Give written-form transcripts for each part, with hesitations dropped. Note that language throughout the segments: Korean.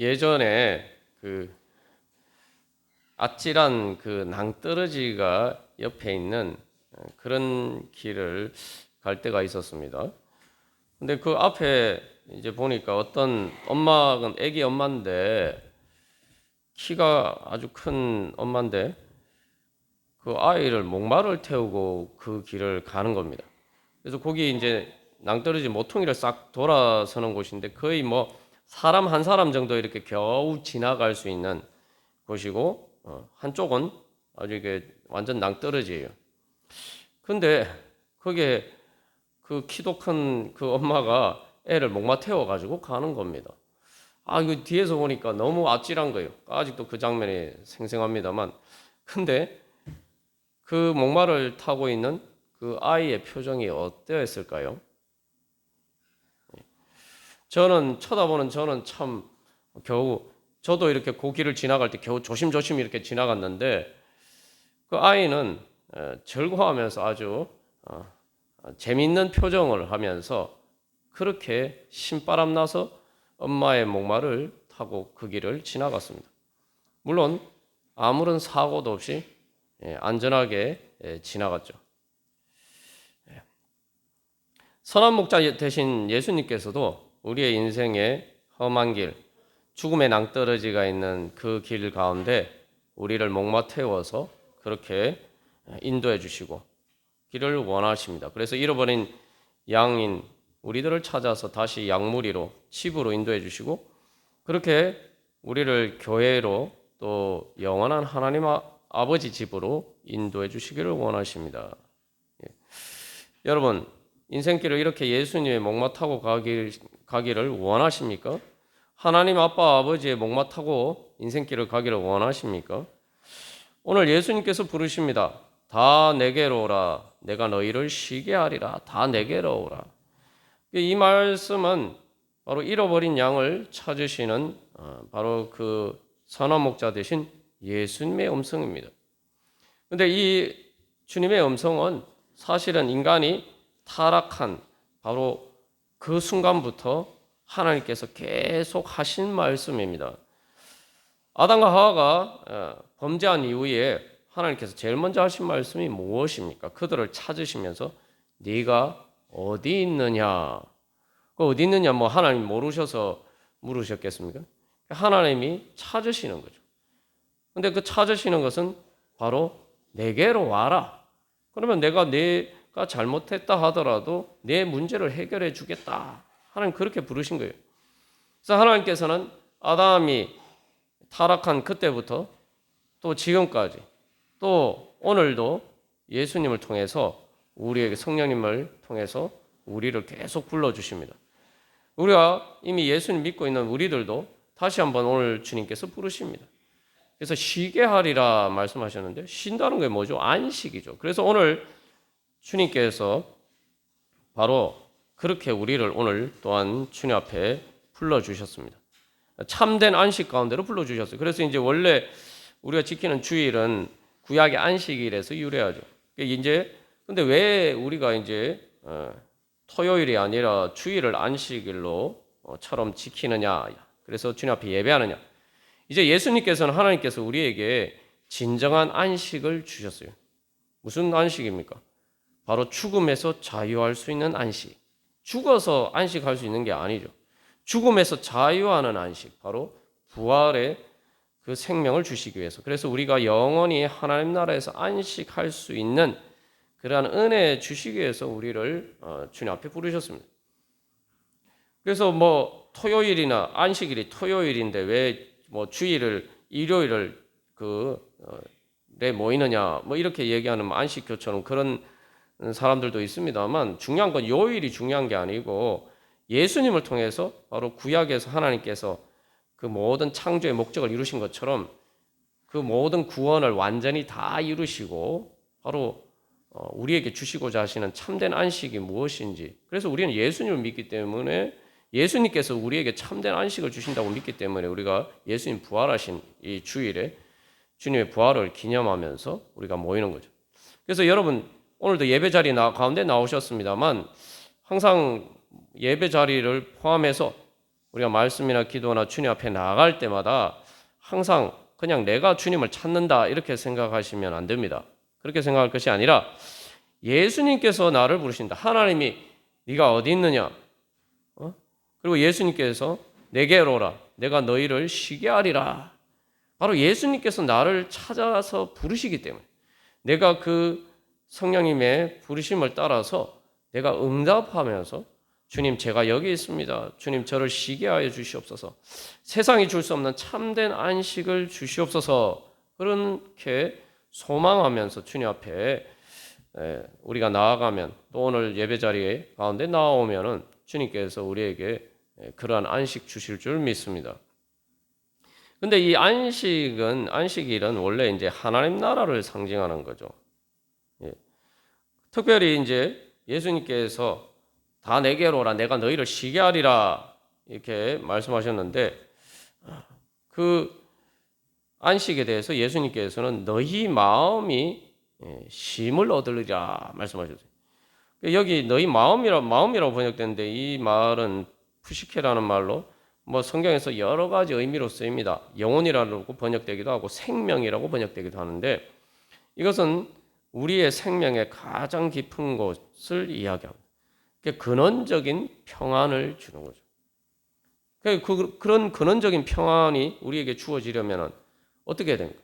예전에 그 아찔한 그 낭떠러지가 옆에 있는 그런 길을 갈 때가 있었습니다. 근데 그 앞에 이제 보니까 어떤 엄마가 아기 엄마인데 키가 아주 큰 엄마인데 그 아이를 목마를 태우고 그 길을 가는 겁니다. 그래서 거기 이제 낭떠러지 모퉁이를 싹 돌아서는 곳인데 거의 뭐 사람 한 사람 정도 이렇게 겨우 지나갈 수 있는 곳이고 한쪽은 아주 이게 완전 낭떠러지예요. 근데 거기에 그 키도 큰 그 엄마가 애를 목마 태워 가지고 가는 겁니다. 아, 이거 뒤에서 보니까 너무 아찔한 거예요. 아직도 그 장면이 생생합니다만. 근데 그 목마를 타고 있는 그 아이의 표정이 어떠했을까요? 저는 참 겨우 저도 이렇게 고기를 지나갈 때 겨우 조심조심 이렇게 지나갔는데 그 아이는 즐거워하면서 아주 재밌는 표정을 하면서 그렇게 신바람 나서 엄마의 목마를 타고 그 길을 지나갔습니다. 물론 아무런 사고도 없이 안전하게 지나갔죠. 선한 목자 대신 예수님께서도 우리의 인생의 험한 길, 죽음의 낭떠러지가 있는 그 길 가운데 우리를 목마 태워서 그렇게 인도해 주시고 길을 원하십니다. 그래서 잃어버린 양인 우리들을 찾아서 다시 양무리로 집으로 인도해 주시고 그렇게 우리를 교회로 또 영원한 하나님 아버지 집으로 인도해 주시기를 원하십니다. 여러분 인생길을 이렇게 예수님의 목마 타고 가기를 원하십니까? 하나님 아빠 아버지의 목마 타고 인생길을 가기를 원하십니까? 오늘 예수님께서 부르십니다. 다 내게로 오라. 내가 너희를 쉬게 하리라. 다 내게로 오라. 이 말씀은 바로 잃어버린 양을 찾으시는 바로 그 선한 목자 되신 예수님의 음성입니다. 그런데 이 주님의 음성은 사실은 인간이 타락한 바로 그 순간부터 하나님께서 계속 하신 말씀입니다. 아담과 하와가 범죄한 이후에 하나님께서 제일 먼저 하신 말씀이 무엇입니까? 그들을 찾으시면서 네가 어디 있느냐? 그 어디 있느냐? 뭐 하나님 모르셔서 물으셨겠습니까? 하나님이 찾으시는 거죠. 근데 그 찾으시는 것은 바로 내게로 와라. 그러면 내가 잘못했다 하더라도 내 문제를 해결해 주겠다. 하나님 그렇게 부르신 거예요. 그래서 하나님께서는 아담이 타락한 그때부터 또 지금까지 또 오늘도 예수님을 통해서 우리에게 성령님을 통해서 우리를 계속 불러주십니다. 우리가 이미 예수님 믿고 있는 우리들도 다시 한번 오늘 주님께서 부르십니다. 그래서 쉬게 하리라 말씀하셨는데 쉰다는 게 뭐죠? 안식이죠. 그래서 오늘 주님께서 바로 그렇게 우리를 오늘 또한 주님 앞에 불러주셨습니다. 참된 안식 가운데로 불러주셨어요. 그래서 이제 원래 우리가 지키는 주일은 구약의 안식일에서 유래하죠. 이제 근데 왜 우리가 이제 토요일이 아니라 주일을 안식일로처럼 지키느냐? 그래서 주님 앞에 예배하느냐? 이제 예수님께서는 하나님께서 우리에게 진정한 안식을 주셨어요. 무슨 안식입니까? 바로 죽음에서 자유할 수 있는 안식. 죽어서 안식할 수 있는 게 아니죠. 죽음에서 자유하는 안식. 바로 부활의 그 생명을 주시기 위해서. 그래서 우리가 영원히 하나님 나라에서 안식할 수 있는 그러한 은혜 주시기 위해서 우리를 주님 앞에 부르셨습니다. 그래서 뭐 토요일이나 안식일이 토요일인데 왜 뭐 주일을 일요일을 내 모이느냐 뭐 이렇게 얘기하는 안식교처럼 그런 사람들도 있습니다만 중요한 건 요일이 중요한 게 아니고 예수님을 통해서 바로 구약에서 하나님께서 그 모든 창조의 목적을 이루신 것처럼 그 모든 구원을 완전히 다 이루시고 바로 우리에게 주시고자 하시는 참된 안식이 무엇인지 그래서 우리는 예수님을 믿기 때문에 예수님께서 우리에게 참된 안식을 주신다고 믿기 때문에 우리가 예수님 부활하신 이 주일에 주님의 부활을 기념하면서 우리가 모이는 거죠. 그래서 여러분 오늘도 예배 자리 가운데 나오셨습니다만 항상 예배 자리를 포함해서 우리가 말씀이나 기도나 주님 앞에 나아갈 때마다 항상 그냥 내가 주님을 찾는다 이렇게 생각하시면 안 됩니다. 그렇게 생각할 것이 아니라 예수님께서 나를 부르신다. 하나님이 네가 어디 있느냐? 그리고 예수님께서 내게로 오라. 내가 너희를 쉬게 하리라. 바로 예수님께서 나를 찾아서 부르시기 때문에 내가 그 성령님의 부르심을 따라서 내가 응답하면서 주님 제가 여기 있습니다. 주님 저를 쉬게 하여 주시옵소서. 세상이 줄 수 없는 참된 안식을 주시옵소서. 그렇게 소망하면서 주님 앞에 우리가 나아가면 또 오늘 예배 자리에 가운데 나오면은 주님께서 우리에게 그러한 안식 주실 줄 믿습니다. 근데 이 안식일은 원래 이제 하나님 나라를 상징하는 거죠. 특별히 이제 예수님께서 다 내게로 오라 내가 너희를 쉬게 하리라 이렇게 말씀하셨는데 그 안식에 대해서 예수님께서는 너희 마음이 쉼을 얻으리라 말씀하셨어요. 여기 너희 마음이라고 번역되는데 이 말은 푸시케라는 말로 뭐 성경에서 여러 가지 의미로 쓰입니다. 영혼이라고 번역되기도 하고 생명이라고 번역되기도 하는데 이것은 우리의 생명의 가장 깊은 곳을 이야기합니다. 근원적인 평안을 주는 거죠. 그런 근원적인 평안이 우리에게 주어지려면 어떻게 해야 됩니까?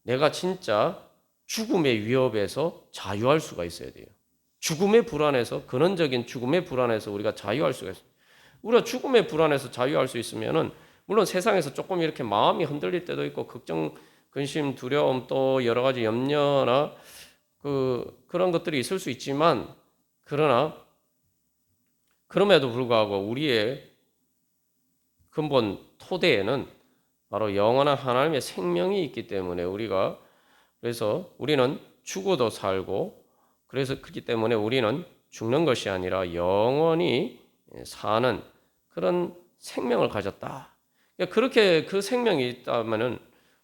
내가 진짜 죽음의 위협에서 자유할 수가 있어야 돼요. 죽음의 불안에서 근원적인 죽음의 불안에서 우리가 자유할 수가 있어요. 우리가 죽음의 불안에서 자유할 수 있으면은 물론 세상에서 조금 이렇게 마음이 흔들릴 때도 있고 걱정, 근심, 두려움 또 여러 가지 염려나 그런 것들이 있을 수 있지만 그러나 그럼에도 불구하고 우리의 근본 토대에는 바로 영원한 하나님의 생명이 있기 때문에 그래서 우리는 죽어도 살고 그래서 그렇기 때문에 우리는 죽는 것이 아니라 영원히 사는 그런 생명을 가졌다. 그렇게 그 생명이 있다면은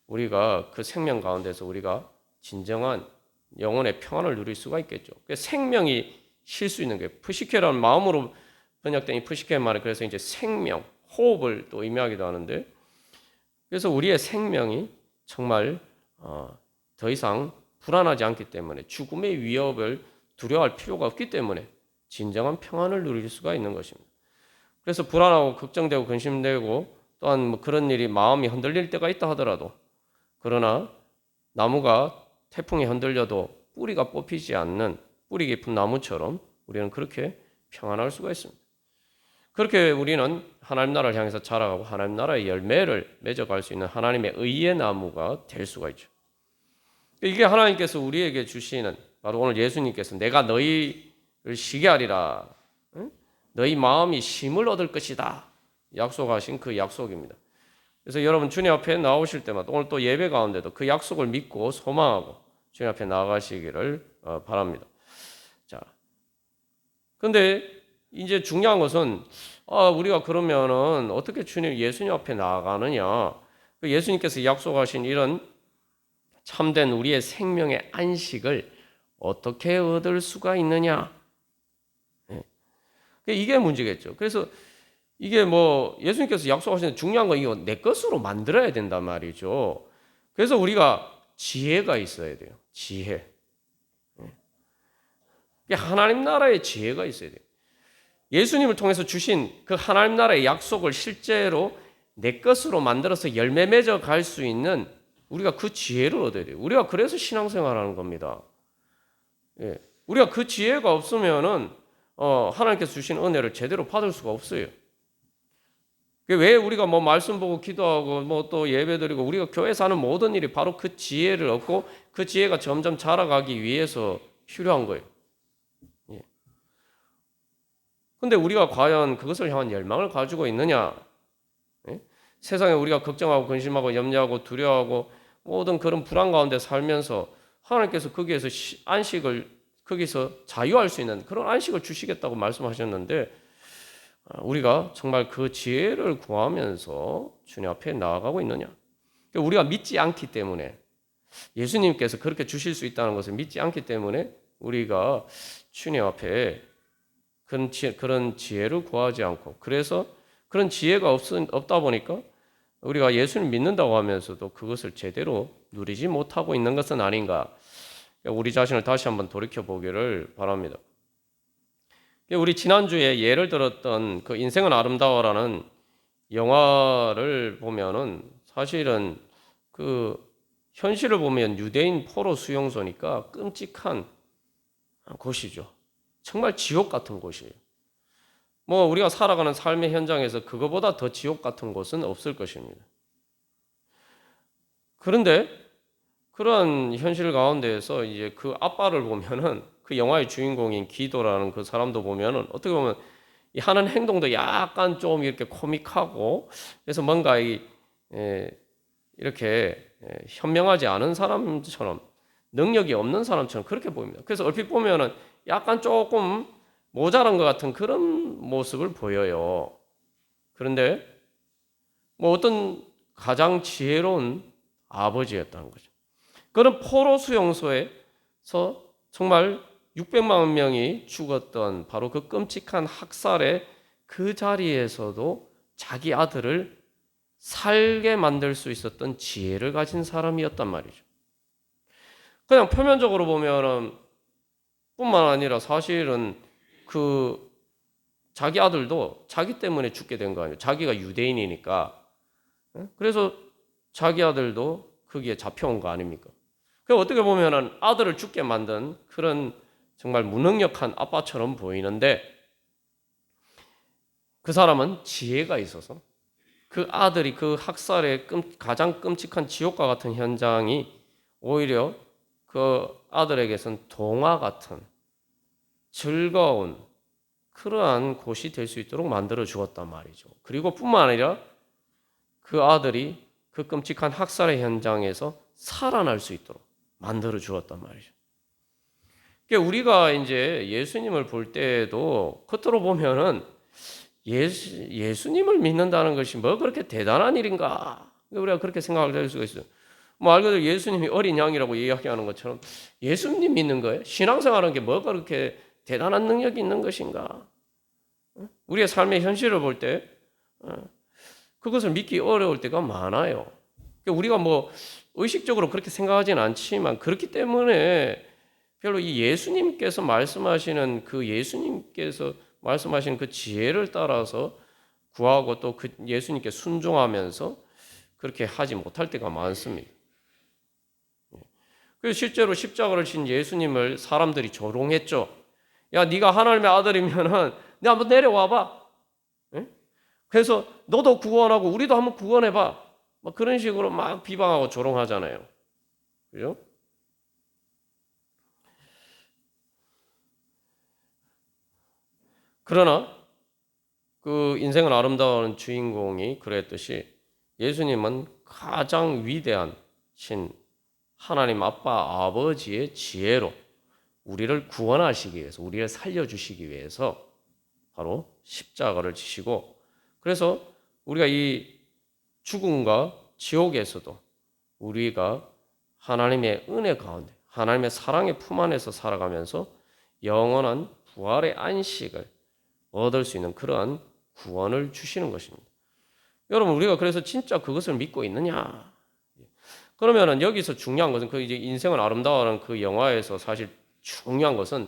우리가 그 생명 가운데서 우리가 진정한 영혼의 평안을 누릴 수가 있겠죠. 생명이 쉴 수 있는 게 푸시케라는 마음으로 번역된 이 푸시케 말이 그래서 이제 생명, 호흡을 또 의미하기도 하는데 그래서 우리의 생명이 정말 더 이상 불안하지 않기 때문에 죽음의 위협을 두려워할 필요가 없기 때문에 진정한 평안을 누릴 수가 있는 것입니다. 그래서 불안하고 걱정되고 근심되고 또한 뭐 그런 일이 마음이 흔들릴 때가 있다 하더라도 그러나 나무가 태풍에 흔들려도 뿌리가 뽑히지 않는 뿌리 깊은 나무처럼 우리는 그렇게 평안할 수가 있습니다. 그렇게 우리는 하나님 나라를 향해서 자라가고 하나님 나라의 열매를 맺어갈 수 있는 하나님의 의의 나무가 될 수가 있죠. 이게 하나님께서 우리에게 주시는 바로 오늘 예수님께서 내가 너희를 쉬게 하리라. 너희 마음이 쉼을 얻을 것이다. 약속하신 그 약속입니다. 그래서 여러분 주님 앞에 나오실 때마다 오늘 또 예배 가운데도 그 약속을 믿고 소망하고 주님 앞에 나아가시기를 바랍니다. 자, 근데 이제 중요한 것은 우리가 그러면은 어떻게 예수님 앞에 나아가느냐? 예수님께서 약속하신 이런 참된 우리의 생명의 안식을 어떻게 얻을 수가 있느냐? 이게 문제겠죠. 그래서 이게 뭐 예수님께서 약속하시는 중요한 건 이거 내 것으로 만들어야 된단 말이죠. 그래서 우리가 지혜가 있어야 돼요. 지혜. 하나님 나라의 지혜가 있어야 돼요. 예수님을 통해서 주신 그 하나님 나라의 약속을 실제로 내 것으로 만들어서 열매 맺어 갈 수 있는 우리가 그 지혜를 얻어야 돼요. 우리가 그래서 신앙생활하는 겁니다. 우리가 그 지혜가 없으면은 하나님께서 주신 은혜를 제대로 받을 수가 없어요. 왜 우리가 뭐 말씀 보고 기도하고 뭐 또 예배드리고 우리가 교회에서 하는 모든 일이 바로 그 지혜를 얻고 그 지혜가 점점 자라가기 위해서 필요한 거예요. 근데 우리가 과연 그것을 향한 열망을 가지고 있느냐? 세상에 우리가 걱정하고 근심하고 염려하고 두려워하고 모든 그런 불안 가운데 살면서 하나님께서 거기에서 안식을 거기서 자유할 수 있는 그런 안식을 주시겠다고 말씀하셨는데 우리가 정말 그 지혜를 구하면서 주님 앞에 나아가고 있느냐? 우리가 믿지 않기 때문에 예수님께서 그렇게 주실 수 있다는 것을 믿지 않기 때문에 우리가 주님 앞에 그런 지혜를 구하지 않고 그래서 그런 지혜가 없다 보니까 우리가 예수를 믿는다고 하면서도 그것을 제대로 누리지 못하고 있는 것은 아닌가. 우리 자신을 다시 한번 돌이켜 보기를 바랍니다. 우리 지난주에 예를 들었던 그 인생은 아름다워라는 영화를 보면은 사실은 그 현실을 보면 유대인 포로 수용소니까 끔찍한 곳이죠. 정말 지옥 같은 곳이에요. 뭐 우리가 살아가는 삶의 현장에서 그거보다 더 지옥 같은 곳은 없을 것입니다. 그런데 그런 현실 가운데에서 이제 그 아빠를 보면은 그 영화의 주인공인 기도라는 그 사람도 보면은 어떻게 보면 이 하는 행동도 약간 좀 이렇게 코믹하고 그래서 뭔가 이렇게 현명하지 않은 사람처럼 능력이 없는 사람처럼 그렇게 보입니다. 그래서 얼핏 보면은 약간 조금 모자란 것 같은 그런 모습을 보여요. 그런데 뭐 어떤 가장 지혜로운 아버지였다는 거죠. 그런 포로 수용소에서 정말 600만 명이 죽었던 바로 그 끔찍한 학살의 그 자리에서도 자기 아들을 살게 만들 수 있었던 지혜를 가진 사람이었단 말이죠. 그냥 표면적으로 보면은 뿐만 아니라 사실은 그 자기 아들도 자기 때문에 죽게 된 거 아니에요. 자기가 유대인이니까. 그래서 자기 아들도 거기에 잡혀온 거 아닙니까? 그 어떻게 보면은 아들을 죽게 만든 그런 정말 무능력한 아빠처럼 보이는데 그 사람은 지혜가 있어서 그 아들이 그 학살의 가장 끔찍한 지옥과 같은 현장이 오히려 그 아들에게선 동화 같은 즐거운 그러한 곳이 될 수 있도록 만들어 주었단 말이죠. 그리고 뿐만 아니라 그 아들이 그 끔찍한 학살의 현장에서 살아날 수 있도록 만들어 주었단 말이죠. 그러니까 우리가 이제 예수님을 볼 때에도 겉으로 보면은 예수님을 믿는다는 것이 뭐 그렇게 대단한 일인가? 우리가 그렇게 생각을 할 수가 있어요. 뭐 말 그대로 예수님이 어린 양이라고 이야기하는 것처럼 예수님 믿는 거예요? 신앙생활하는 게 뭐가 그렇게 대단한 능력이 있는 것인가? 우리의 삶의 현실을 볼 때 그것을 믿기 어려울 때가 많아요. 그러니까 우리가 뭐 의식적으로 그렇게 생각하지는 않지만 그렇기 때문에 별로 이 예수님께서 말씀하시는 그 지혜를 따라서 구하고 또 그 예수님께 순종하면서 그렇게 하지 못할 때가 많습니다. 그래서 실제로 십자가를 진 예수님을 사람들이 조롱했죠. 야, 네가 하나님의 아들이면은 네 한번 내려와봐. 그래서 너도 구원하고 우리도 한번 구원해봐. 막 그런 식으로 막 비방하고 조롱하잖아요. 그죠? 그러나 그 인생은 아름다운 주인공이 그랬듯이 예수님은 가장 위대한 신 하나님 아빠 아버지의 지혜로 우리를 구원하시기 위해서 우리를 살려주시기 위해서 바로 십자가를 지시고 그래서 우리가 이 죽음과 지옥에서도 우리가 하나님의 은혜 가운데 하나님의 사랑의 품 안에서 살아가면서 영원한 부활의 안식을 얻을 수 있는 그러한 구원을 주시는 것입니다. 여러분 우리가 그래서 진짜 그것을 믿고 있느냐? 그러면은 여기서 중요한 것은 그 이제 인생은 아름다워라는 그 영화에서 사실 중요한 것은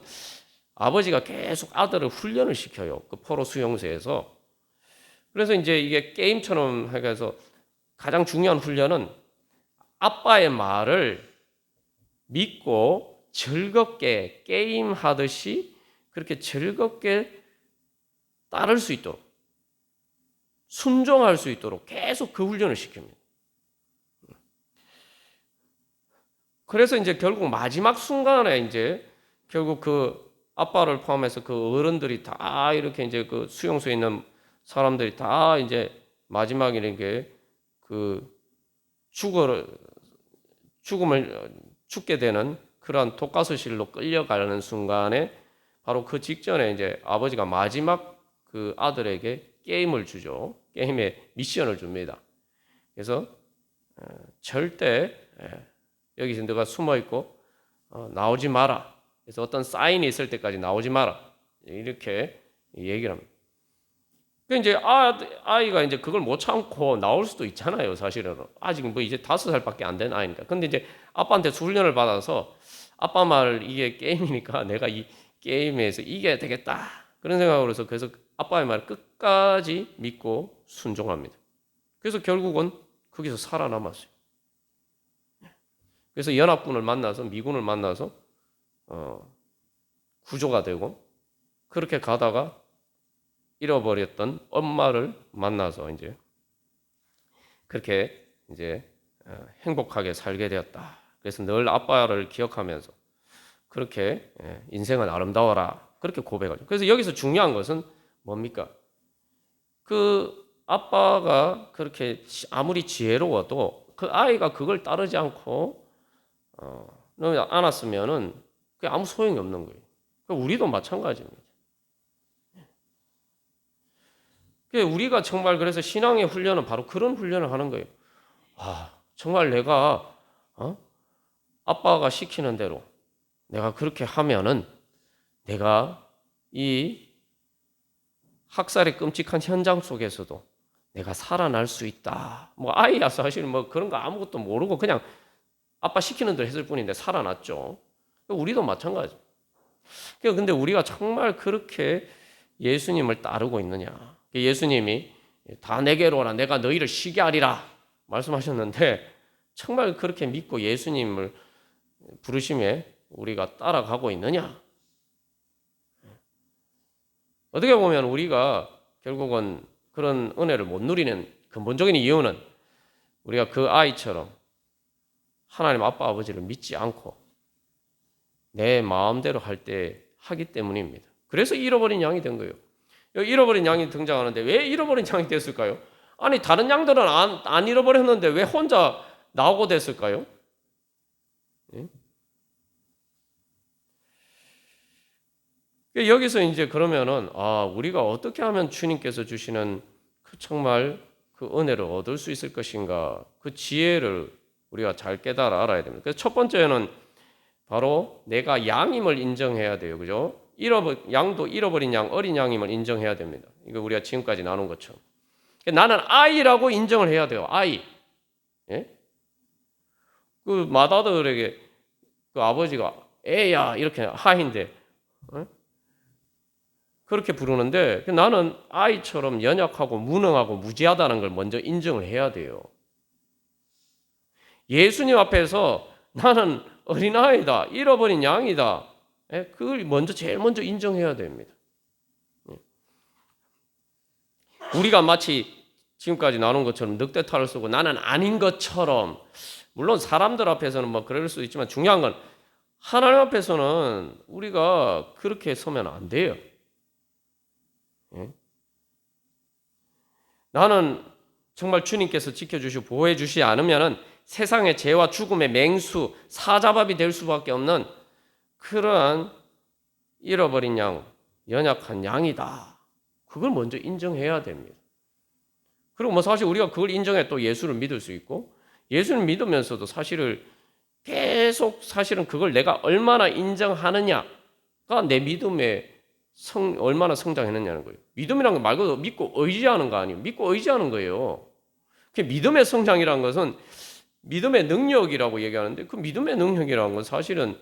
아버지가 계속 아들을 훈련을 시켜요. 그 포로 수용소에서. 그래서 이제 이게 게임처럼 해서 가장 중요한 훈련은 아빠의 말을 믿고 즐겁게 게임하듯이 그렇게 즐겁게 따를 수 있도록 순종할 수 있도록 계속 그 훈련을 시킵니다. 그래서 이제 결국 마지막 순간에 이제 결국 그 아빠를 포함해서 그 어른들이 다 이렇게 이제 그 수용소에 있는 사람들이 다 이제 마지막에 이렇게 그 죽음을 죽게 되는 그러한 독가스실로 끌려가는 순간에 바로 그 직전에 이제 아버지가 마지막 그 아들에게 게임을 주죠. 게임의 미션을 줍니다. 그래서 절대 여기서 너가 숨어 있고 나오지 마라. 그래서 어떤 사인이 있을 때까지 나오지 마라. 이렇게 얘기를 합니다. 이제 아이가 이제 그걸 못 참고 나올 수도 있잖아요. 사실은 아직 뭐 이제 5살밖에 안 된 아이니까. 근데 이제 아빠한테 훈련을 받아서 아빠 말 이게 게임이니까 내가 이 게임에서 이겨야 되겠다 그런 생각으로 해서 그래서 아빠의 말을 끝까지 믿고 순종합니다. 그래서 결국은 거기서 살아남았어요. 그래서 연합군을 만나서 미군을 만나서 구조가 되고 그렇게 가다가 잃어버렸던 엄마를 만나서 이제 그렇게 이제 행복하게 살게 되었다. 그래서 늘 아빠를 기억하면서 그렇게 인생은 아름다워라 그렇게 고백하죠. 그래서 여기서 중요한 것은 뭡니까? 그 아빠가 그렇게 아무리 지혜로워도 그 아이가 그걸 따르지 않고 안았으면은 그게 아무 소용이 없는 거예요. 우리도 마찬가지입니다. 우리가 정말 그래서 신앙의 훈련은 바로 그런 훈련을 하는 거예요. 정말 내가 아빠가 시키는 대로 내가 그렇게 하면은 내가 이 학살의 끔찍한 현장 속에서도 내가 살아날 수 있다. 뭐 아이야 사실 뭐 그런 거 아무것도 모르고 그냥 아빠 시키는 대로 했을 뿐인데 살아났죠. 우리도 마찬가지. 근데 우리가 정말 그렇게 예수님을 따르고 있느냐? 예수님이 다 내게로 오라 내가 너희를 쉬게 하리라 말씀하셨는데 정말 그렇게 믿고 예수님을 부르심에 우리가 따라가고 있느냐? 어떻게 보면 우리가 결국은 그런 은혜를 못 누리는 근본적인 이유는 우리가 그 아이처럼 하나님 아빠 아버지를 믿지 않고 내 마음대로 할 때 하기 때문입니다. 그래서 잃어버린 양이 된 거예요. 잃어버린 양이 등장하는데 왜 잃어버린 양이 됐을까요? 아니 다른 양들은 안 잃어버렸는데 왜 혼자 나오고 됐을까요? 여기서 이제 그러면은 우리가 어떻게 하면 주님께서 주시는 그 정말 그 은혜를 얻을 수 있을 것인가 그 지혜를 우리가 잘 깨달아 알아야 됩니다. 그래서 첫 번째는 바로 내가 양임을 인정해야 돼요, 그죠? 양도 잃어버린 양, 어린 양임을 인정해야 됩니다. 이거 우리가 지금까지 나눈 것처럼 나는 아이라고 인정을 해야 돼요, 아이. 예? 그 맏아들에게 그 아버지가 애야 이렇게 하인데. 그렇게 부르는데 나는 아이처럼 연약하고 무능하고 무지하다는 걸 먼저 인정을 해야 돼요. 예수님 앞에서 나는 어린아이다, 잃어버린 양이다. 그걸 제일 먼저 인정해야 됩니다. 우리가 마치 지금까지 나눈 것처럼 늑대탈을 쓰고 나는 아닌 것처럼 물론 사람들 앞에서는 뭐 그럴 수 있지만 중요한 건 하나님 앞에서는 우리가 그렇게 서면 안 돼요. 나는 정말 주님께서 지켜주시고 보호해 주시지 않으면은 세상의 죄와 죽음의 맹수, 사자밥이 될 수밖에 없는 그러한 잃어버린 양, 연약한 양이다. 그걸 먼저 인정해야 됩니다. 그리고 뭐 사실 우리가 그걸 인정해 또 예수를 믿을 수 있고 예수를 믿으면서도 사실은 사실은 그걸 내가 얼마나 인정하느냐가 내 믿음의 얼마나 성장했느냐는 거예요. 믿음이란 건 말 그대로 믿고 의지하는 거 아니에요. 믿고 의지하는 거예요. 믿음의 성장이라는 것은 믿음의 능력이라고 얘기하는데 그 믿음의 능력이라는 건 사실은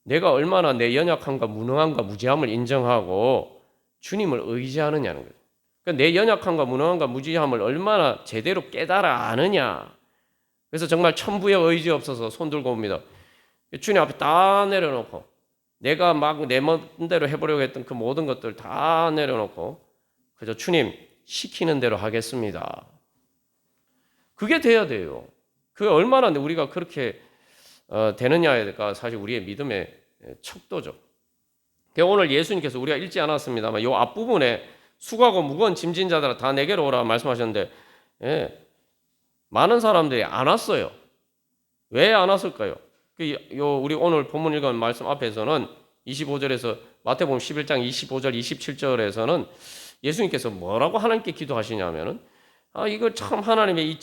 내가 얼마나 내 연약함과 무능함과 무지함을 인정하고 주님을 의지하느냐는 거예요. 그러니까 내 연약함과 무능함과 무지함을 얼마나 제대로 깨달아 아느냐. 그래서 정말 천부의 의지 없어서 손 들고 옵니다. 주님 앞에 다 내려놓고 내가 막 내 멋대로 해보려고 했던 그 모든 것들 다 내려놓고 그저 주님 시키는 대로 하겠습니다. 그게 돼야 돼요. 그게 얼마나 우리가 그렇게 되느냐가 사실 우리의 믿음의 척도죠. 오늘 예수님께서 우리가 읽지 않았습니다만 이 앞부분에 수고하고 무거운 짐진 자들아 다 내게로 오라 말씀하셨는데 많은 사람들이 안 왔어요. 왜 안 왔을까요? 우리 오늘 본문 읽은 말씀 앞에서는 25절에서 마태복음 11장 25절 27절에서는 예수님께서 뭐라고 하나님께 기도하시냐면은 이거 참 하나님의 이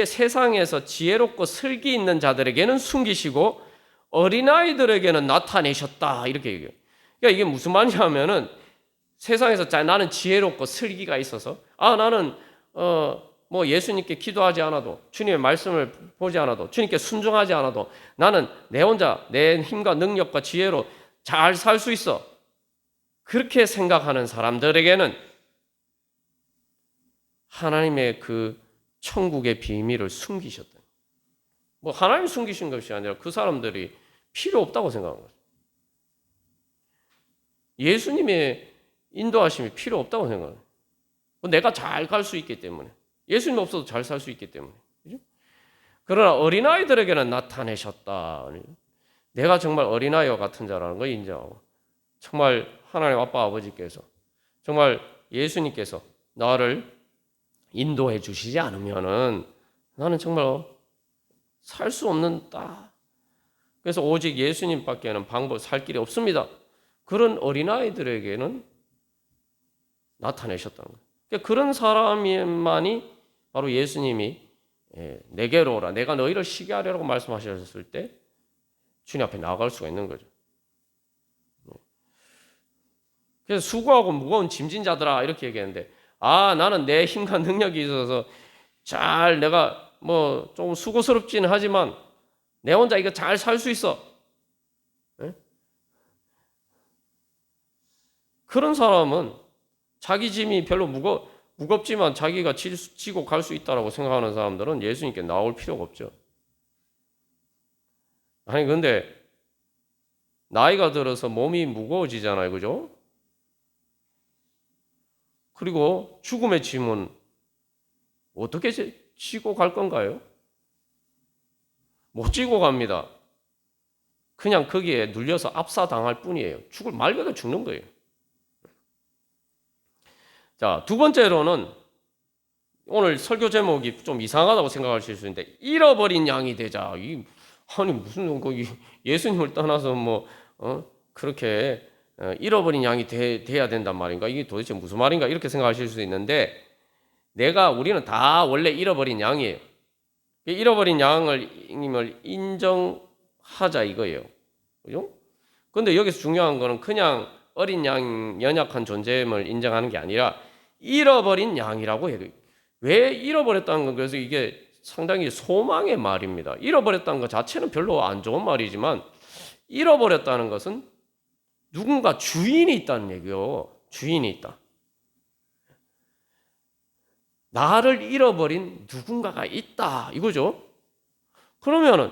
세상에서 지혜롭고 슬기 있는 자들에게는 숨기시고 어린아이들에게는 나타내셨다 이렇게 얘기해요. 그러니까 이게 무슨 말이냐면은 세상에서 나는 지혜롭고 슬기가 있어서 나는 뭐 예수님께 기도하지 않아도 주님의 말씀을 보지 않아도 주님께 순종하지 않아도 나는 내 혼자 내 힘과 능력과 지혜로 잘 살 수 있어. 그렇게 생각하는 사람들에게는 하나님의 그 천국의 비밀을 숨기셨다. 뭐 하나님 숨기신 것이 아니라 그 사람들이 필요 없다고 생각한 거죠. 예수님의 인도하심이 필요 없다고 생각해요. 내가 잘 갈 수 있기 때문에. 예수님 없어도 잘 살 수 있기 때문에. 그죠? 그러나 어린아이들에게는 나타내셨다. 내가 정말 어린아이와 같은 자라는 걸 인정하고 정말 하나님 아빠 아버지께서 정말 예수님께서 나를 인도해 주시지 않으면은 나는 정말 살 수 없는 다. 그래서 오직 예수님밖에는 살 길이 없습니다. 그런 어린아이들에게는 나타내셨다는 거예요. 그러니까 그런 사람만이 바로 예수님이 내게로 오라, 내가 너희를 쉬게 하려고 말씀하셨을 때 주님 앞에 나아갈 수가 있는 거죠. 그래서 수고하고 무거운 짐진 자들아 이렇게 얘기했는데 나는 내 힘과 능력이 있어서 잘 내가 뭐 좀 수고스럽지는 하지만 내 혼자 이거 잘 살 수 있어. 그런 사람은 자기 짐이 별로 무겁지만 자기가 지고 갈 수 있다라고 생각하는 사람들은 예수님께 나올 필요가 없죠. 아니 근데 나이가 들어서 몸이 무거워지잖아요. 그죠? 그리고 죽음의 짐은 어떻게 지고 갈 건가요? 못 지고 갑니다. 그냥 거기에 눌려서 압사당할 뿐이에요. 말 그대로 죽는 거예요. 자, 두 번째로는 오늘 설교 제목이 좀 이상하다고 생각하실 수 있는데 잃어버린 양이 되자. 아니 무슨 예수님을 떠나서 그렇게 잃어버린 양이 돼야 된단 말인가? 이게 도대체 무슨 말인가? 이렇게 생각하실 수 있는데 우리는 다 원래 잃어버린 양이에요. 잃어버린 양을 인정하자 이거예요. 그죠? 근데 여기서 중요한 거는 그냥 어린 양, 연약한 존재임을 인정하는 게 아니라 잃어버린 양이라고 해요. 왜 잃어버렸다는 건 그래서 이게 상당히 소망의 말입니다. 잃어버렸다는 것 자체는 별로 안 좋은 말이지만 잃어버렸다는 것은 누군가 주인이 있다는 얘기요. 주인이 있다. 나를 잃어버린 누군가가 있다. 이거죠. 그러면은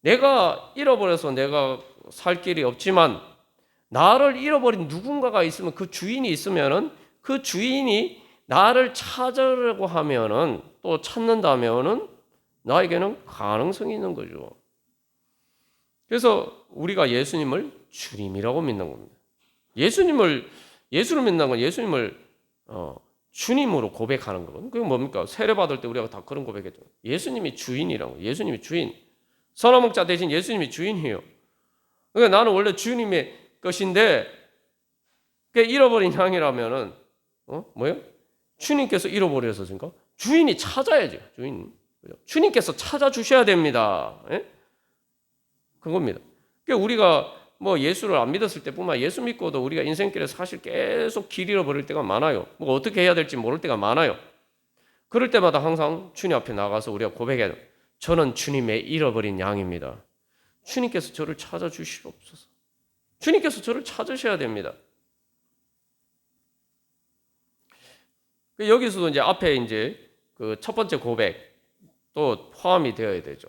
내가 잃어버려서 내가 살 길이 없지만 나를 잃어버린 누군가가 있으면 그 주인이 있으면은 그 주인이 나를 찾으려고 하면은 또 찾는다면은 나에게는 가능성이 있는 거죠. 그래서 우리가 예수님을 주님이라고 믿는 겁니다. 예수를 믿는 건 예수님을 주님으로 고백하는 거거든요. 그게 뭡니까? 세례 받을 때 우리가 다 그런 고백했죠. 예수님이 주인이라고. 예수님이 주인. 선어목자 대신 예수님이 주인이에요. 그러니까 나는 원래 주님의 것인데 잃어버린 양이라면은 뭐예요? 주님께서 잃어버렸으니까 주인이 찾아야죠. 주님께서 찾아주셔야 됩니다. 예? 그겁니다. 그러니까 우리가 예수를 안 믿었을 때뿐만 아니라 예수 믿고도 우리가 인생길에 사실 계속 길 잃어버릴 때가 많아요. 어떻게 해야 될지 모를 때가 많아요. 그럴 때마다 항상 주님 앞에 나가서 우리가 고백해야 돼요. 저는 주님의 잃어버린 양입니다. 주님께서 저를 찾아주시옵소서. 주님께서 저를 찾으셔야 됩니다. 여기서도 이제 앞에 이제 그 첫 번째 고백 또 포함이 되어야 되죠.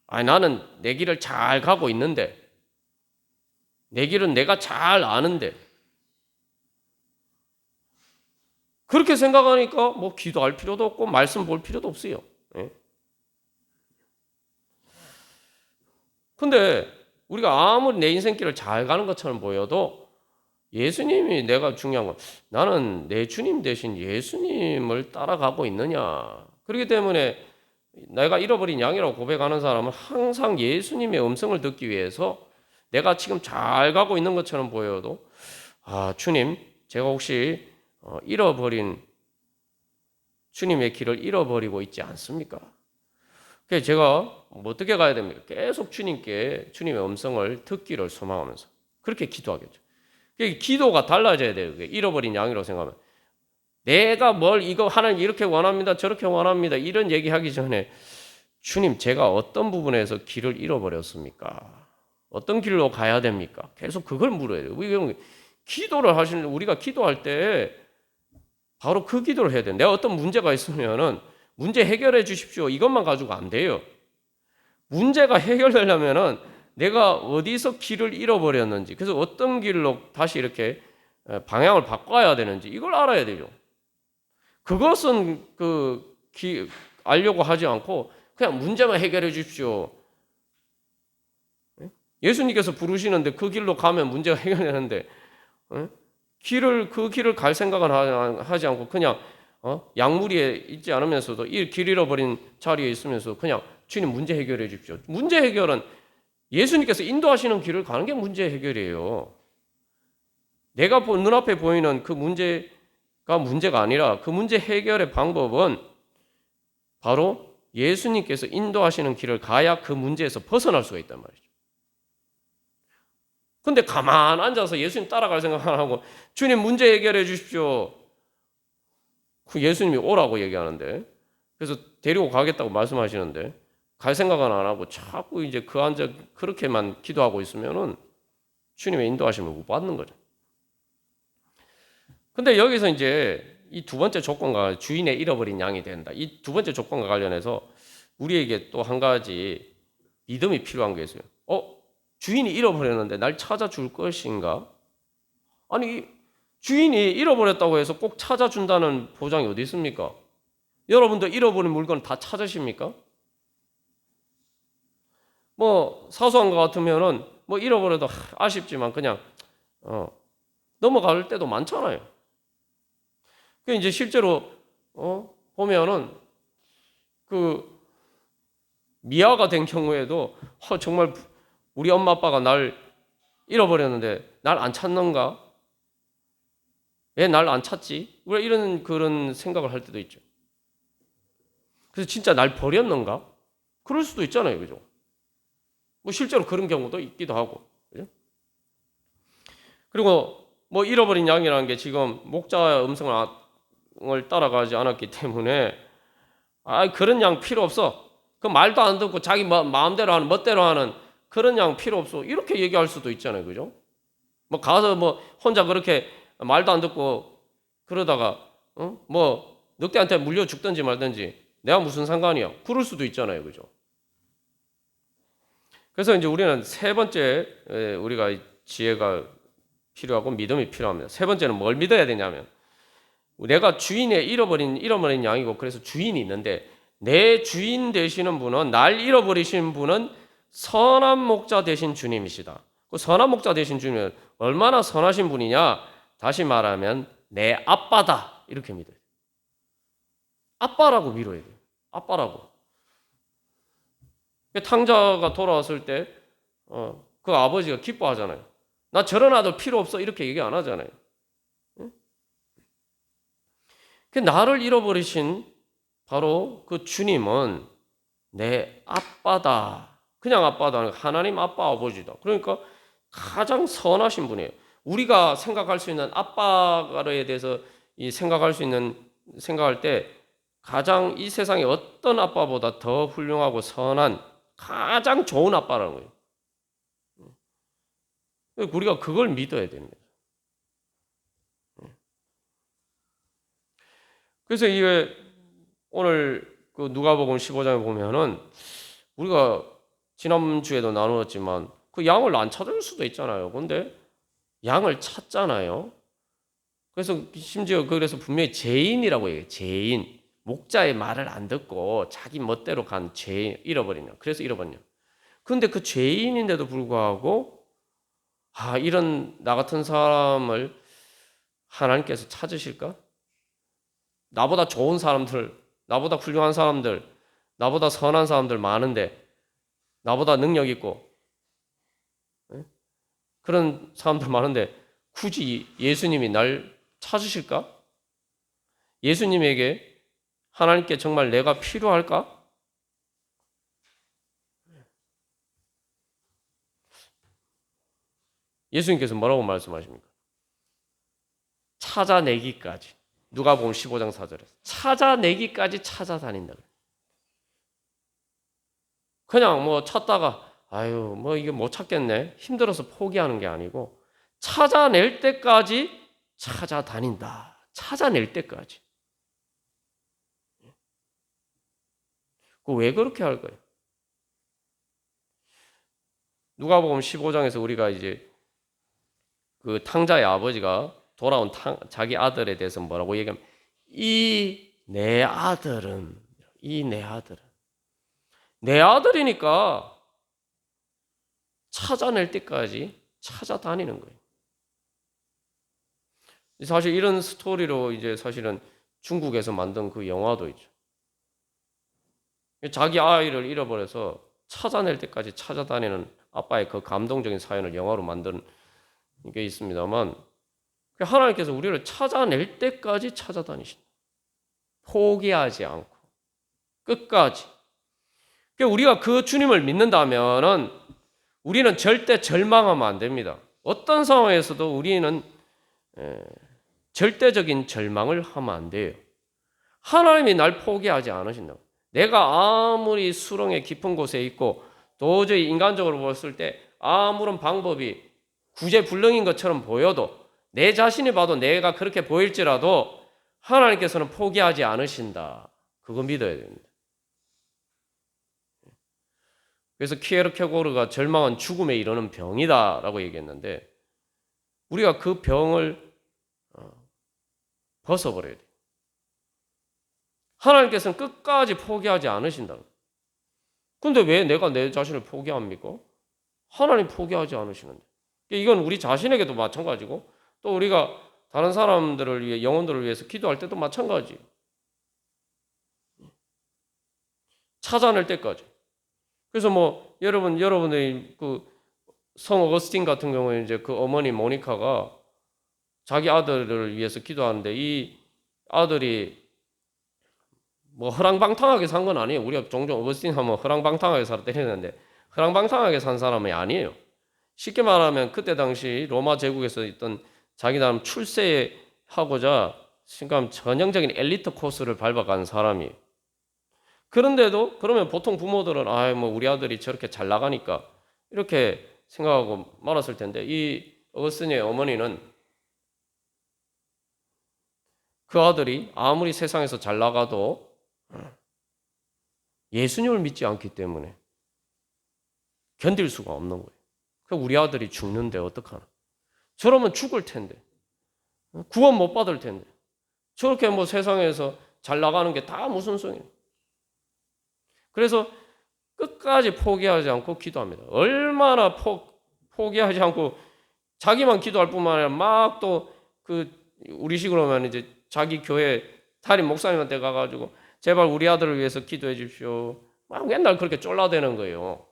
나는 내 길을 잘 가고 있는데, 내 길은 내가 잘 아는데, 그렇게 생각하니까 기도할 필요도 없고 말씀 볼 필요도 없어요. 근데 우리가 아무리 내 인생길을 잘 가는 것처럼 보여도 예수님이 내가 중요한 건 나는 내 주님 대신 예수님을 따라가고 있느냐. 그렇기 때문에 내가 잃어버린 양이라고 고백하는 사람은 항상 예수님의 음성을 듣기 위해서 내가 지금 잘 가고 있는 것처럼 보여도 주님, 제가 혹시 잃어버린 주님의 길을 잃어버리고 있지 않습니까? 그래서 제가 어떻게 가야 됩니까? 계속 주님의 음성을 듣기를 소망하면서 그렇게 기도하겠죠. 기도가 달라져야 돼요. 잃어버린 양이라고 생각하면. 내가 이거 하나님 이렇게 원합니다. 저렇게 원합니다. 이런 얘기하기 전에 주님, 제가 어떤 부분에서 길을 잃어버렸습니까? 어떤 길로 가야 됩니까? 계속 그걸 물어야 돼요. 기도를 하시는, 우리가 기도할 때 바로 그 기도를 해야 돼요. 내가 어떤 문제가 있으면은 문제 해결해 주십시오. 이것만 가지고 안 돼요. 문제가 해결되려면은 내가 어디서 길을 잃어버렸는지, 그래서 어떤 길로 다시 이렇게 방향을 바꿔야 되는지 이걸 알아야 되죠. 그것은 알려고 하지 않고 그냥 문제만 해결해 주십시오. 예수님께서 부르시는데 그 길로 가면 문제가 해결되는데 그 길을 갈 생각은 하지 않고 그냥 양무리에 있지 않으면서도 이 길 잃어버린 자리에 있으면서 그냥 주님 문제 해결해 주십시오. 문제 해결은 예수님께서 인도하시는 길을 가는 게 문제 해결이에요. 내가 눈앞에 보이는 그 문제가 문제가 아니라 그 문제 해결의 방법은 바로 예수님께서 인도하시는 길을 가야 그 문제에서 벗어날 수가 있단 말이죠. 근데 가만 앉아서 예수님 따라갈 생각 안 하고 주님 문제 해결해 주십시오. 그 예수님이 오라고 얘기하는데, 그래서 데리고 가겠다고 말씀하시는데 갈 생각은 안 하고 자꾸 이제 그렇게만 기도하고 있으면은 주님의 인도하심을 못 받는 거죠. 근데 여기서 이제 이 두 번째 조건과 주인의 잃어버린 양이 된다. 이 두 번째 조건과 관련해서 우리에게 또 한 가지 믿음이 필요한 게 있어요. 주인이 잃어버렸는데 날 찾아줄 것인가? 아니, 주인이 잃어버렸다고 해서 꼭 찾아준다는 보장이 어디 있습니까? 여러분도 잃어버린 물건 다 찾으십니까? 사소한 것 같으면은 잃어버려도 아쉽지만 그냥 넘어갈 때도 많잖아요. 이제 실제로 보면은 미아가 된 경우에도 정말 우리 엄마 아빠가 날 잃어버렸는데 날 안 찾는가? 왜 날 안 찾지? 왜 그런 생각을 할 때도 있죠. 그래서 진짜 날 버렸는가? 그럴 수도 있잖아요, 그죠? 실제로 그런 경우도 있기도 하고, 그죠? 그리고 잃어버린 양이라는 게 지금 목자의 음성을 따라가지 않았기 때문에 그런 양 필요 없어. 그 말도 안 듣고 자기 마음대로 하는 멋대로 하는 그런 양 필요 없어. 이렇게 얘기할 수도 있잖아요, 그죠? 가서 혼자 그렇게 말도 안 듣고 그러다가 늑대한테 물려 죽든지 말든지 내가 무슨 상관이야? 그럴 수도 있잖아요, 그죠? 그래서 이제 우리는 세 번째 우리가 지혜가 필요하고 믿음이 필요합니다. 세 번째는 뭘 믿어야 되냐면 내가 주인의 잃어버린 양이고 그래서 주인이 있는데 내 주인 되시는 분은 날 잃어버리신 분은 선한 목자 되신 주님이시다. 그 선한 목자 되신 주님은 얼마나 선하신 분이냐? 다시 말하면 내 아빠다. 이렇게 믿어요. 아빠라고 믿어야 돼요. 아빠라고. 탕자가 돌아왔을 때 그 아버지가 기뻐하잖아요. 나 저런 아들 필요 없어. 이렇게 얘기 안 하잖아요. 나를 잃어버리신 바로 그 주님은 내 아빠다. 그냥 아빠다. 하나님 아빠 아버지다. 그러니까 가장 선하신 분이에요. 우리가 생각할 수 있는 아빠에 대해서 생각할 때 가장 이 세상에 어떤 아빠보다 더 훌륭하고 선한 가장 좋은 아빠라는 거예요. 우리가 그걸 믿어야 됩니다. 그래서 이게 오늘 누가복음 15장에 보면은 우리가 지난주에도 나누었지만 그 양을 안 찾을 수도 있잖아요. 근데 양을 찾잖아요. 그래서 심지어 그래서 분명히 죄인이라고 얘기해요. 죄인. 목자의 말을 안 듣고 자기 멋대로 간 죄인, 잃어버리냐. 그래서 잃어버리냐. 근데 그 죄인인데도 불구하고 이런 나 같은 사람을 하나님께서 찾으실까? 나보다 좋은 사람들, 나보다 훌륭한 사람들, 나보다 선한 사람들 많은데 나보다 능력 있고 그런 사람들 많은데 굳이 예수님이 날 찾으실까? 예수님에게 하나님께 정말 내가 필요할까? 예수님께서 뭐라고 말씀하십니까? 찾아내기까지. 누가복음 15장 4절에서 찾아내기까지 찾아다닌다. 그냥 뭐 찾다가 아유 뭐 이게 못 찾겠네 힘들어서 포기하는 게 아니고 찾아낼 때까지 찾아다닌다. 찾아낼 때까지. 왜 그렇게 할까요? 누가복음 15장에서 우리가 이제 그 탕자의 아버지가 돌아온 자기 아들에 대해서 뭐라고 얘기하면 이 내 아들은 내 아들이니까 찾아낼 때까지 찾아다니는 거예요. 사실 이런 스토리로 이제 사실은 중국에서 만든 그 영화도 있죠. 자기 아이를 잃어버려서 찾아낼 때까지 찾아다니는 아빠의 그 감동적인 사연을 영화로 만든 게 있습니다만 하나님께서 우리를 찾아낼 때까지 찾아다니신다. 포기하지 않고 끝까지. 우리가 그 주님을 믿는다면은 우리는 절대 절망하면 안 됩니다. 어떤 상황에서도 우리는 절대적인 절망을 하면 안 돼요. 하나님이 날 포기하지 않으신다고. 내가 아무리 수렁의 깊은 곳에 있고 도저히 인간적으로 봤을 때 아무런 방법이 구제불능인 것처럼 보여도 내 자신이 봐도 내가 그렇게 보일지라도 하나님께서는 포기하지 않으신다. 그거 믿어야 됩니다. 그래서 키에르케고르가 절망은 죽음에 이르는 병이다라고 얘기했는데 우리가 그 병을 벗어버려야 돼요. 하나님께서는 끝까지 포기하지 않으신다. 근데 왜 내가 내 자신을 포기합니까? 하나님 포기하지 않으시는데. 이건 우리 자신에게도 마찬가지고 또 우리가 다른 사람들을 위해 영혼들을 위해서 기도할 때도 마찬가지. 찾아낼 때까지. 그래서 뭐 여러분의 그 성 어거스틴 같은 경우에 이제 그 어머니 모니카가 자기 아들을 위해서 기도하는데 이 아들이 뭐 허랑방탕하게 산 건 아니에요. 우리가 종종 어거스틴 하면 허랑방탕하게 살아 때리는데 허랑방탕하게 산 사람이 아니에요. 쉽게 말하면 그때 당시 로마 제국에서 있던 자기 나름 출세하고자 그러니까 전형적인 엘리트 코스를 밟아간 사람이. 그런데도 그러면 보통 부모들은 뭐 우리 아들이 저렇게 잘 나가니까 이렇게 생각하고 말았을 텐데 이 어거스틴의 어머니는 그 아들이 아무리 세상에서 잘 나가도 예수님을 믿지 않기 때문에 견딜 수가 없는 거예요. 우리 아들이 죽는데 어떡하나. 저러면 죽을 텐데. 구원 못 받을 텐데. 저렇게 뭐 세상에서 잘 나가는 게 다 무슨 소용이에요. 그래서 끝까지 포기하지 않고 기도합니다. 얼마나 포기하지 않고 자기만 기도할 뿐만 아니라 막 또 그 우리식으로 하면 이제 자기 교회 담임 목사님한테 가가지고 제발 우리 아들을 위해서 기도해 주십시오. 막 맨날 그렇게 쫄라대는 거예요.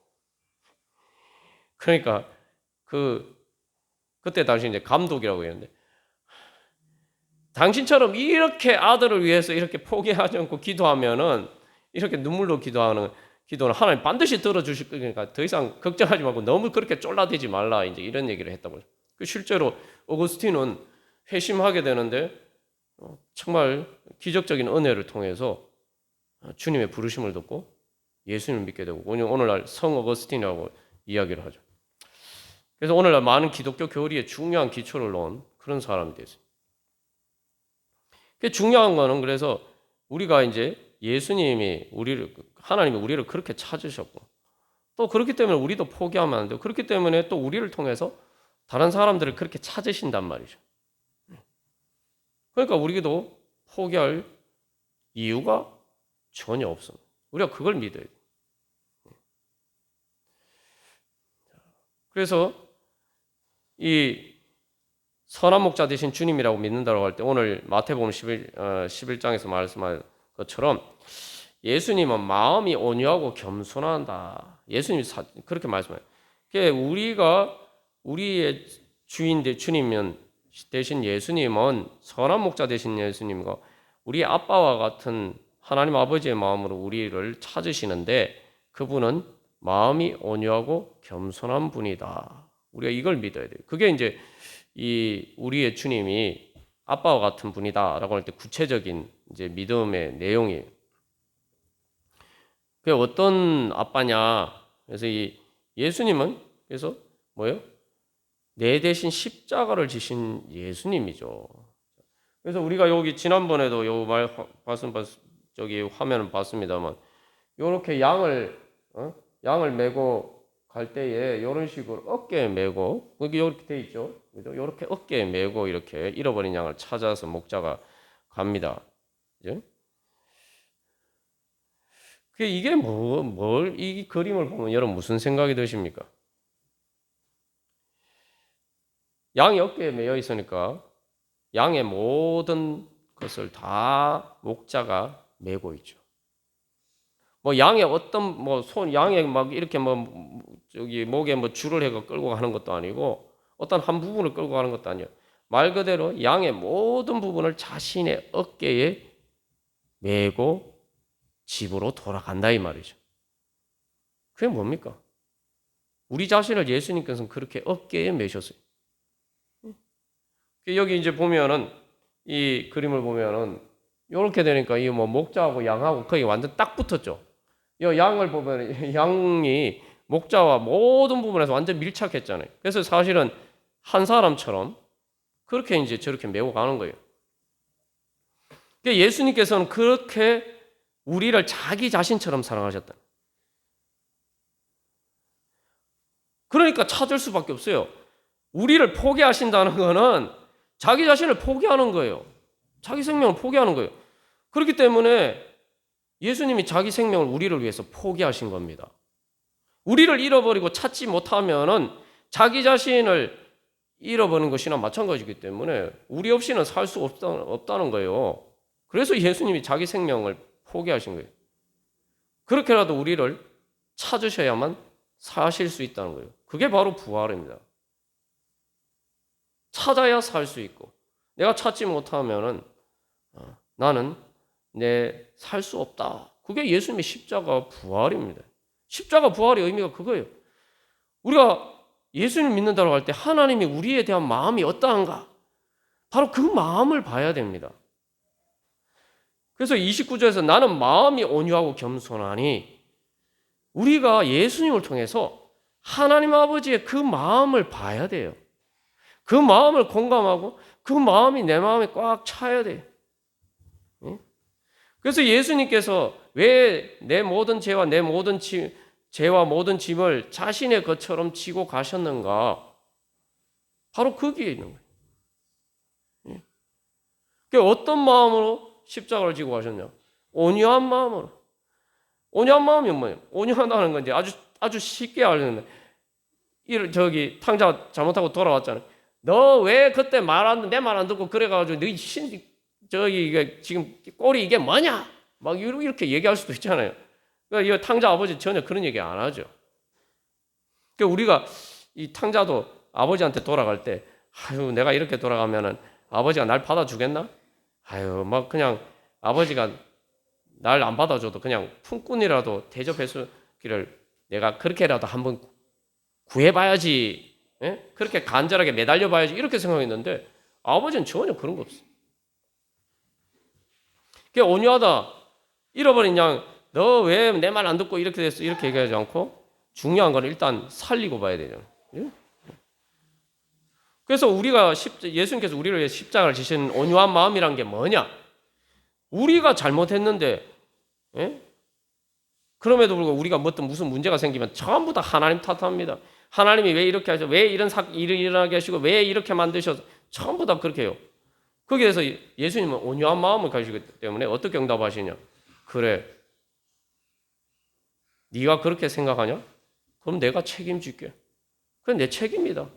그러니까 그때 당시 이제 감독이라고 했는데 당신처럼 이렇게 아들을 위해서 이렇게 포기하지 않고 기도하면은 이렇게 눈물로 기도하는 기도는 하나님 반드시 들어주실 거니까 더 이상 걱정하지 말고 너무 그렇게 쫄라대지 말라 이제 이런 얘기를 했다고. 실제로 어거스틴은 회심하게 되는데 정말 기적적인 은혜를 통해서 주님의 부르심을 듣고 예수님을 믿게 되고 오늘날 성 어거스틴이라고 이야기를 하죠. 그래서 오늘날 많은 기독교 교리에 중요한 기초를 놓은 그런 사람이 됐어요. 중요한 거는 그래서 우리가 이제 하나님이 우리를 그렇게 찾으셨고 또 그렇기 때문에 우리도 포기하면 안 돼요. 그렇기 때문에 또 우리를 통해서 다른 사람들을 그렇게 찾으신단 말이죠. 그러니까 우리도 포기할 이유가 전혀 없습니다. 우리가 그걸 믿어야 돼요. 그래서 이 선한 목자 되신 주님이라고 믿는다고 할 때 오늘 마태복음 11장에서 말씀한 것처럼 예수님은 마음이 온유하고 겸손한다. 예수님이 그렇게 말씀해요. 우리가 우리의 주인 주님 대신 예수님은 선한 목자 되신 예수님과 우리 아빠와 같은 하나님 아버지의 마음으로 우리를 찾으시는데 그분은 마음이 온유하고 겸손한 분이다. 우리가 이걸 믿어야 돼요. 그게 이제 우리의 주님이 아빠와 같은 분이다라고 할 때 구체적인 이제 믿음의 내용이에요. 그 어떤 아빠냐? 그래서 이 예수님은 그래서 뭐예요? 내 대신 십자가를 지신 예수님이죠. 그래서 우리가 여기 지난번에도 요 말 저기 화면을 봤습니다만 요렇게 양을 메고 갈 때에 이런 식으로 어깨에 메고 여기 이렇게 돼 있죠. 그죠? 이렇게 어깨에 메고 이렇게 잃어버린 양을 찾아서 목자가 갑니다. 그죠? 이게 이 그림을 보면 여러분 무슨 생각이 드십니까? 양이 어깨에 메어 있으니까 양의 모든 것을 다 목자가 메고 있죠. 뭐 양의 어떤 양에 막 이렇게 저기 목에 줄을 해서 끌고 가는 것도 아니고 어떤 한 부분을 끌고 가는 것도 아니에요. 말 그대로 양의 모든 부분을 자신의 어깨에 메고 집으로 돌아간다 이 말이죠. 그게 뭡니까? 우리 자신을 예수님께서는 그렇게 어깨에 메셨어요. 여기 이제 보면은 이 그림을 보면은 이렇게 되니까 이 목자하고 양하고 거의 완전 딱 붙었죠. 이 양을 보면 양이 목자와 모든 부분에서 완전 밀착했잖아요. 그래서 사실은 한 사람처럼 그렇게 이제 저렇게 메고 가는 거예요. 예수님께서는 그렇게 우리를 자기 자신처럼 사랑하셨다. 그러니까 찾을 수밖에 없어요. 우리를 포기하신다는 거는 자기 자신을 포기하는 거예요. 자기 생명을 포기하는 거예요. 그렇기 때문에 예수님이 자기 생명을 우리를 위해서 포기하신 겁니다. 우리를 잃어버리고 찾지 못하면은 자기 자신을 잃어버리는 것이나 마찬가지이기 때문에 우리 없이는 살 수 없다는 거예요. 그래서 예수님이 자기 생명을 포기하신 거예요. 그렇게라도 우리를 찾으셔야만 사실 수 있다는 거예요. 그게 바로 부활입니다. 찾아야 살 수 있고 내가 찾지 못하면은 나는 살 수 없다. 그게 예수님의 십자가 부활입니다. 십자가 부활의 의미가 그거예요. 우리가 예수님을 믿는다고 할 때 하나님이 우리에 대한 마음이 어떠한가? 바로 그 마음을 봐야 됩니다. 그래서 29절에서 나는 마음이 온유하고 겸손하니 우리가 예수님을 통해서 하나님 아버지의 그 마음을 봐야 돼요. 그 마음을 공감하고 그 마음이 내 마음에 꽉 차야 돼요. 그래서 예수님께서 왜 내 모든 죄와 모든 짐을 자신의 것처럼 지고 가셨는가? 바로 거기에 있는 거예요. 그러니까 어떤 마음으로 십자가를 지고 가셨냐? 온유한 마음으로. 온유한 마음이 뭐예요? 온유하다는 건 이제 아주 쉽게 알려는데, 저기 탕자 잘못하고 돌아왔잖아요. 너 왜 그때 내 말 안 듣고 그래가지고 저기 이게 지금 꼴이 이게 뭐냐? 막 이렇게 얘기할 수도 있잖아요. 그러니까 이 탕자 아버지 전혀 그런 얘기 안 하죠. 그러니까 우리가 이 탕자도 아버지한테 돌아갈 때, 아유 내가 이렇게 돌아가면은 아버지가 날 받아주겠나? 아유 막 그냥 아버지가 날 안 받아줘도 그냥 품꾼이라도 대접해주기를 내가 그렇게라도 한번 구해봐야지. 예? 그렇게 간절하게 매달려봐야지 이렇게 생각했는데 아버지는 전혀 그런 거 없어요. 그게 온유하다. 잃어버린 양, 너 왜 내 말 안 듣고 이렇게 됐어? 이렇게 얘기하지 않고 중요한 건 일단 살리고 봐야 되잖아요. 예? 그래서 예수님께서 우리를 위해 십자가를 지신 온유한 마음이란 게 뭐냐? 우리가 잘못했는데, 예? 그럼에도 불구하고 우리가 무슨 문제가 생기면 전부 다 하나님 탓합니다. 하나님이 왜 이렇게 하셔? 왜 이런 일을 일어나게 하시고 왜 이렇게 만드셔서 전부 다 그렇게 해요. 거기에 대해서 예수님은 온유한 마음을 가지기 때문에 어떻게 응답하시냐? 그래. 네가 그렇게 생각하냐? 그럼 내가 책임질게. 그건 내 책임이다.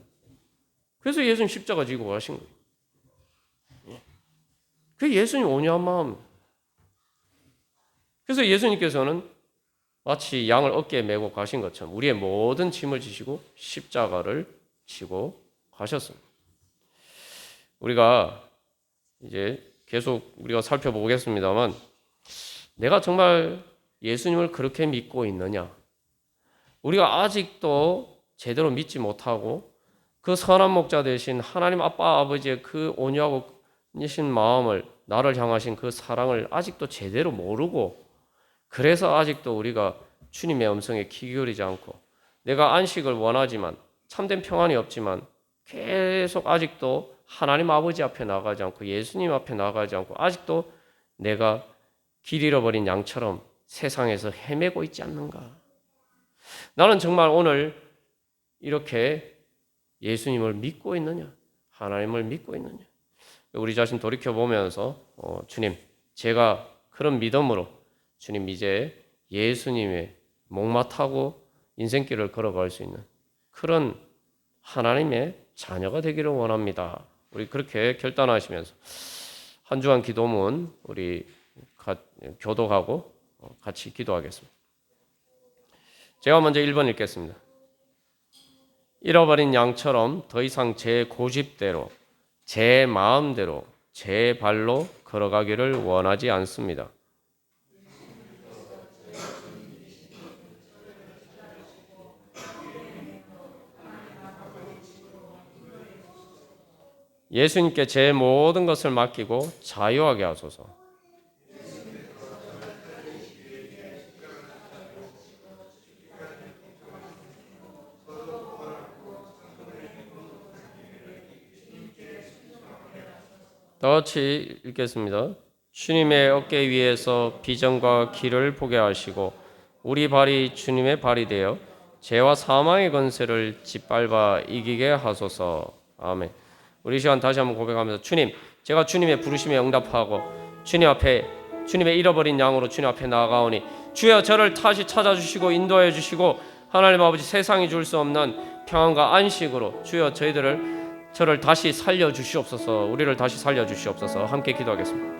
그래서 예수님 십자가 지고 가신 거예요. 그게 예수님 온유한 마음. 그래서 예수님께서는 마치 양을 어깨에 메고 가신 것처럼 우리의 모든 짐을 지시고 십자가를 지고 가셨습니다. 우리가 이제 계속 우리가 살펴보겠습니다만 내가 정말 예수님을 그렇게 믿고 있느냐? 우리가 아직도 제대로 믿지 못하고 그 선한 목자 대신 하나님 아빠 아버지의 그 온유하고 이신 마음을, 나를 향하신 그 사랑을 아직도 제대로 모르고, 그래서 아직도 우리가 주님의 음성에 귀 기울이지 않고, 내가 안식을 원하지만 참된 평안이 없지만 계속 아직도 하나님 아버지 앞에 나가지 않고 예수님 앞에 나가지 않고 아직도 내가 길 잃어버린 양처럼 세상에서 헤매고 있지 않는가? 나는 정말 오늘 이렇게 예수님을 믿고 있느냐? 하나님을 믿고 있느냐? 우리 자신 돌이켜보면서 주님, 제가 그런 믿음으로 주님 이제 예수님의 목마타고 인생길을 걸어갈 수 있는 그런 하나님의 자녀가 되기를 원합니다. 우리 그렇게 결단하시면서 한 주간 기도문 우리 교독하고 같이 기도하겠습니다. 제가 먼저 1번 읽겠습니다. 잃어버린 양처럼 더 이상 제 고집대로, 제 마음대로, 제 발로 걸어가기를 원하지 않습니다. 예수님께 제 모든 것을 맡기고 자유하게 하소서. 다 같이 읽겠습니다. 주님의 어깨 위에서 비전과 길을 보게 하시고 우리 발이 주님의 발이 되어 죄와 사망의 권세를 짓밟아 이기게 하소서. 아멘. 우리 시간 다시 한번 고백하면서 주님, 제가 주님의 부르심에 응답하고 주님 앞에 주님의 잃어버린 양으로 주님 앞에 나아가오니 주여 저를 다시 찾아주시고 인도하여 주시고 하나님 아버지 세상이 줄 수 없는 평안과 안식으로 주여 저를 다시 살려주시옵소서. 우리를 다시 살려주시옵소서. 함께 기도하겠습니다.